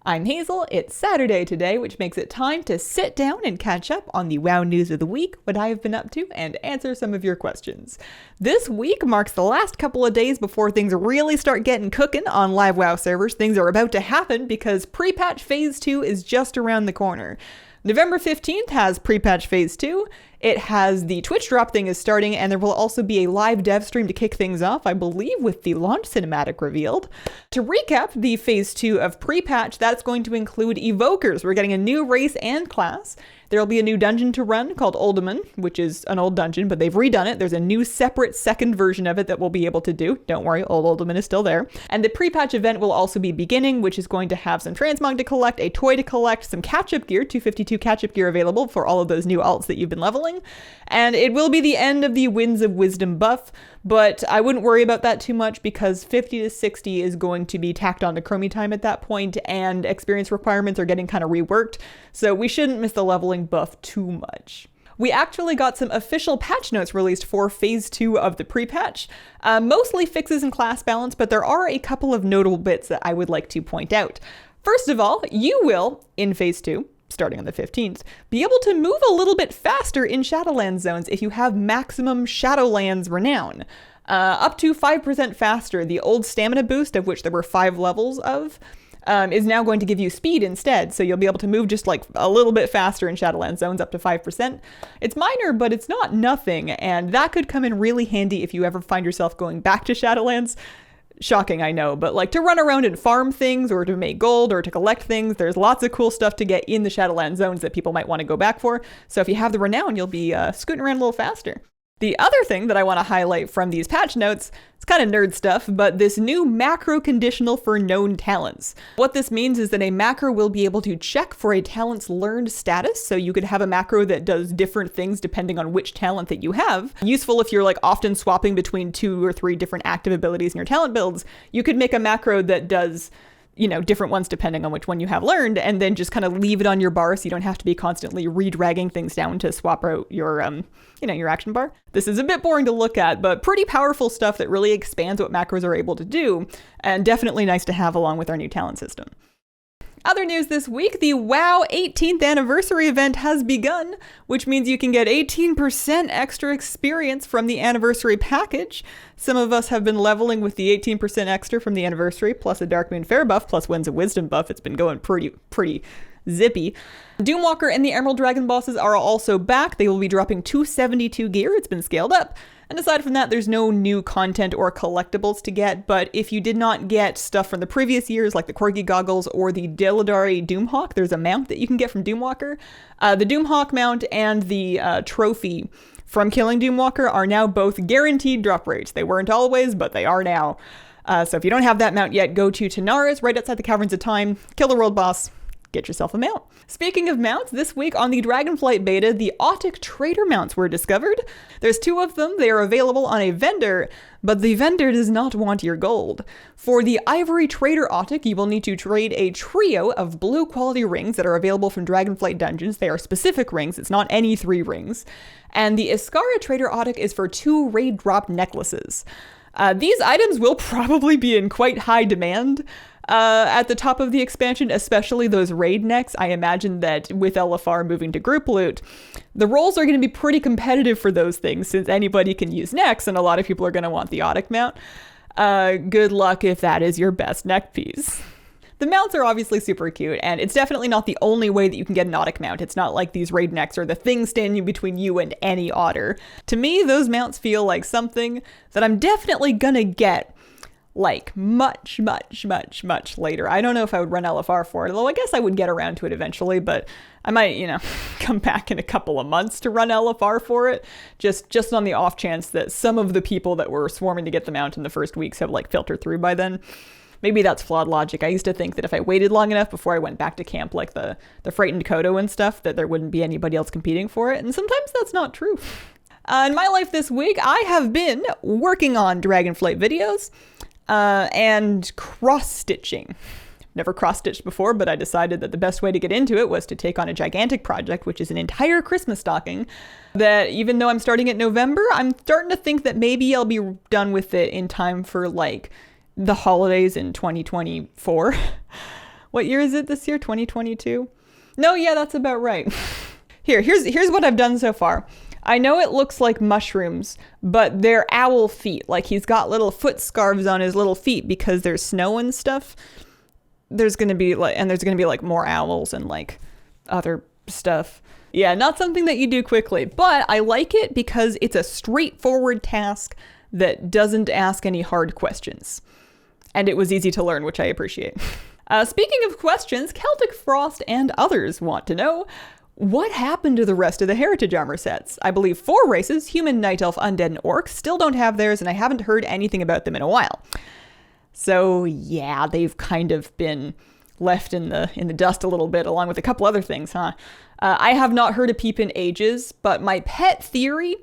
I'm Hazel, it's Saturday today, which makes it time to sit down and catch up on the WoW news of the week, what I have been up to, and answer some of your questions. This week marks the last couple of days before things really start getting cooking on live WoW servers. Things are about to happen because pre-patch Phase 2 is just around the corner. November 15th has pre-patch Phase 2. It has the Twitch drop thing is starting, and there will also be a live dev stream to kick things off, I believe, with the launch cinematic revealed. To recap the Phase 2 of pre-patch, that's going to include Evokers. We're getting a new race and class. There'll be a new dungeon to run called Uldaman, which is an old dungeon, but they've redone it. There's a new separate second version of it that we'll be able to do. Don't worry, old Uldaman is still there. And the pre-patch event will also be beginning, which is going to have some transmog to collect, a toy to collect, some catch-up gear, 252 catch-up gear available for all of those new alts that you've been leveling. And it will be the end of the Winds of Wisdom buff, but I wouldn't worry about that too much because 50 to 60 is going to be tacked on to Chromie time at that point, and experience requirements are getting kind of reworked, so we shouldn't miss the leveling buff too much. We actually got some official patch notes released for Phase 2 of the pre-patch, mostly fixes in class balance, but there are a couple of notable bits that I would like to point out. First of all, you will, in Phase 2, starting on the 15th, be able to move a little bit faster in Shadowlands zones if you have maximum Shadowlands renown. Up to 5% faster. The old stamina boost, of which there were 5 levels of, is now going to give you speed instead, so you'll be able to move just like a little bit faster in Shadowlands zones up to 5%. It's minor, but it's not nothing, and that could come in really handy if you ever find yourself going back to Shadowlands. Shocking, I know, but like to run around and farm things or to make gold or to collect things, there's lots of cool stuff to get in the Shadowlands zones that people might want to go back for. So if you have the renown, you'll be scooting around a little faster. The other thing that I want to highlight from these patch notes, it's kind of nerd stuff, but this new macro conditional for known talents. What this means is that a macro will be able to check for a talent's learned status, so you could have a macro that does different things depending on which talent that you have. Useful if you're like often swapping between 2 or 3 different active abilities in your talent builds. You could make a macro that does, you know, different ones depending on which one you have learned, and then just kind of leave it on your bar so you don't have to be constantly redragging things down to swap out your, your action bar. This is a bit boring to look at, but pretty powerful stuff that really expands what macros are able to do, and definitely nice to have along with our new talent system. Other news this week, the WoW 18th anniversary event has begun, which means you can get 18% extra experience from the anniversary package. Some of us have been leveling with the 18% extra from the anniversary, plus a Darkmoon Fair buff, plus Winds of Wisdom buff. It's been going pretty zippy. Doomwalker and the Emerald Dragon bosses are also back. They will be dropping 272 gear. It's been scaled up. And aside from that, there's no new content or collectibles to get, but if you did not get stuff from the previous years, like the Corgi Goggles or the Deladari Doomhawk, there's a mount that you can get from Doomwalker. The Doomhawk mount and the trophy from killing Doomwalker are now both guaranteed drop rates. They weren't always, but they are now. So if you don't have that mount yet, go to Tanaris, right outside the Caverns of Time, kill the world boss, get yourself a mount. Speaking of mounts, this week on the Dragonflight beta, the Autic Trader mounts were discovered. There's 2 of them. They are available on a vendor, but the vendor does not want your gold. For the Ivory Trader Autic, you will need to trade a trio of blue quality rings that are available from Dragonflight dungeons. They are specific rings. It's not any 3 rings. And the Iskara Trader Autic is for 2 raid drop necklaces. These items will probably be in quite high demand at the top of the expansion, especially those raid necks. I imagine that with LFR moving to group loot, the rolls are going to be pretty competitive for those things since anybody can use necks and a lot of people are going to want the Autic mount. Good luck if that is your best neck piece. The mounts are obviously super cute, and it's definitely not the only way that you can get an Autic mount. It's not like these raid necks are the thing standing between you and any otter. To me, those mounts feel like something that I'm definitely gonna get like much later. I don't know if I would run LFR for it, although I guess I would get around to it eventually, but I might, come back in a couple of months to run LFR for it, just on the off chance that some of the people that were swarming to get the mount in the first weeks have like filtered through by then. Maybe that's flawed logic. I used to think that if I waited long enough before I went back to camp, like the Frightened Kodo and stuff, that there wouldn't be anybody else competing for it, and sometimes that's not true. In my life this week, I have been working on Dragonflight videos, and cross-stitching. Never cross-stitched before, but I decided that the best way to get into it was to take on a gigantic project, which is an entire Christmas stocking, that even though I'm starting it November, I'm starting to think that maybe I'll be done with it in time for, like, the holidays in 2024. What year is it this year? 2022? No, yeah, that's about right. Here's what I've done so far. I know it looks like mushrooms, but they're owl feet. Like he's got little foot scarves on his little feet because there's snow and stuff. There's gonna be like more owls and like other stuff. Yeah, not something that you do quickly, but I like it because it's a straightforward task that doesn't ask any hard questions. And it was easy to learn, which I appreciate. Speaking of questions, Celtic Frost and others want to know, what happened to the rest of the Heritage Armor sets? I believe 4 races, human, night elf, undead, and orc, still don't have theirs, and I haven't heard anything about them in a while. So yeah, they've kind of been left in the dust a little bit, along with a couple other things, huh? I have not heard a peep in ages, but my pet theory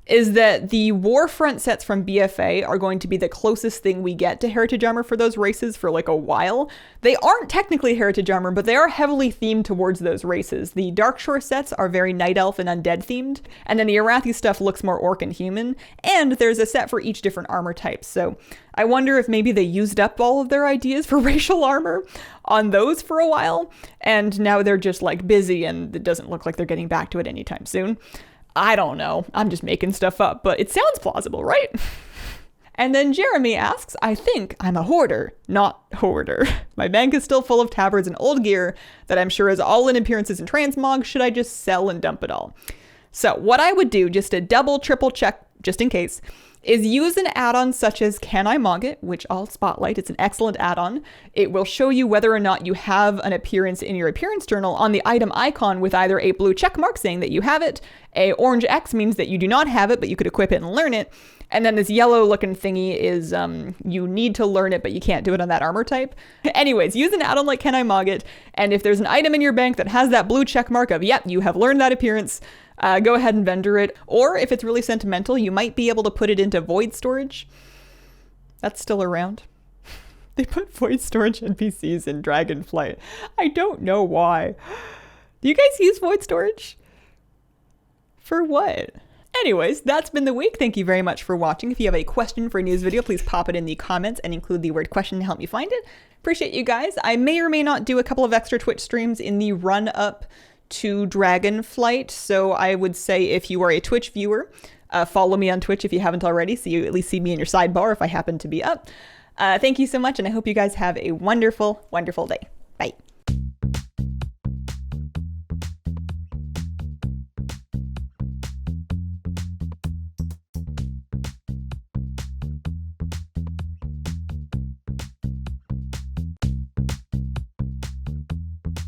is that the Warfront sets from BFA are going to be the closest thing we get to Heritage Armor for those races for like a while. They aren't technically Heritage Armor, but they are heavily themed towards those races. The Darkshore sets are very Night Elf and Undead themed, and then the Arathi stuff looks more Orc and Human, and there's a set for each different armor type. So I wonder if maybe they used up all of their ideas for racial armor on those for a while, and now they're just like busy and it doesn't look like they're getting back to it anytime soon. I don't know. I'm just making stuff up, but it sounds plausible, right? And then Jeremy asks, I think I'm a hoarder, not hoarder. My bank is still full of tabards and old gear that I'm sure is all in appearances and transmog. Should I just sell and dump it all? So what I would do, just to double, triple check, just in case, is use an add-on such as Can I Mog It, which I'll spotlight. It's an excellent add-on. It will show you whether or not you have an appearance in your appearance journal on the item icon with either a blue check mark saying that you have it, a orange X means that you do not have it, but you could equip it and learn it, and then this yellow looking thingy is you need to learn it, but you can't do it on that armor type. Anyways, use an add-on like Can I Mog It, and if there's an item in your bank that has that blue check mark of, yep, you have learned that appearance, go ahead and vendor it. Or if it's really sentimental, you might be able to put it into void storage. That's still around. They put void storage NPCs in Dragonflight. I don't know why. Do you guys use void storage? For what? Anyways, that's been the week. Thank you very much for watching. If you have a question for a news video, please pop it in the comments and include the word question to help me find it. Appreciate you guys. I may or may not do a couple of extra Twitch streams in the run up to Dragonflight, so I would say if you are a Twitch viewer, follow me on Twitch if you haven't already, so you at least see me in your sidebar if I happen to be up. Thank you so much, and I hope you guys have a wonderful, wonderful day. Bye.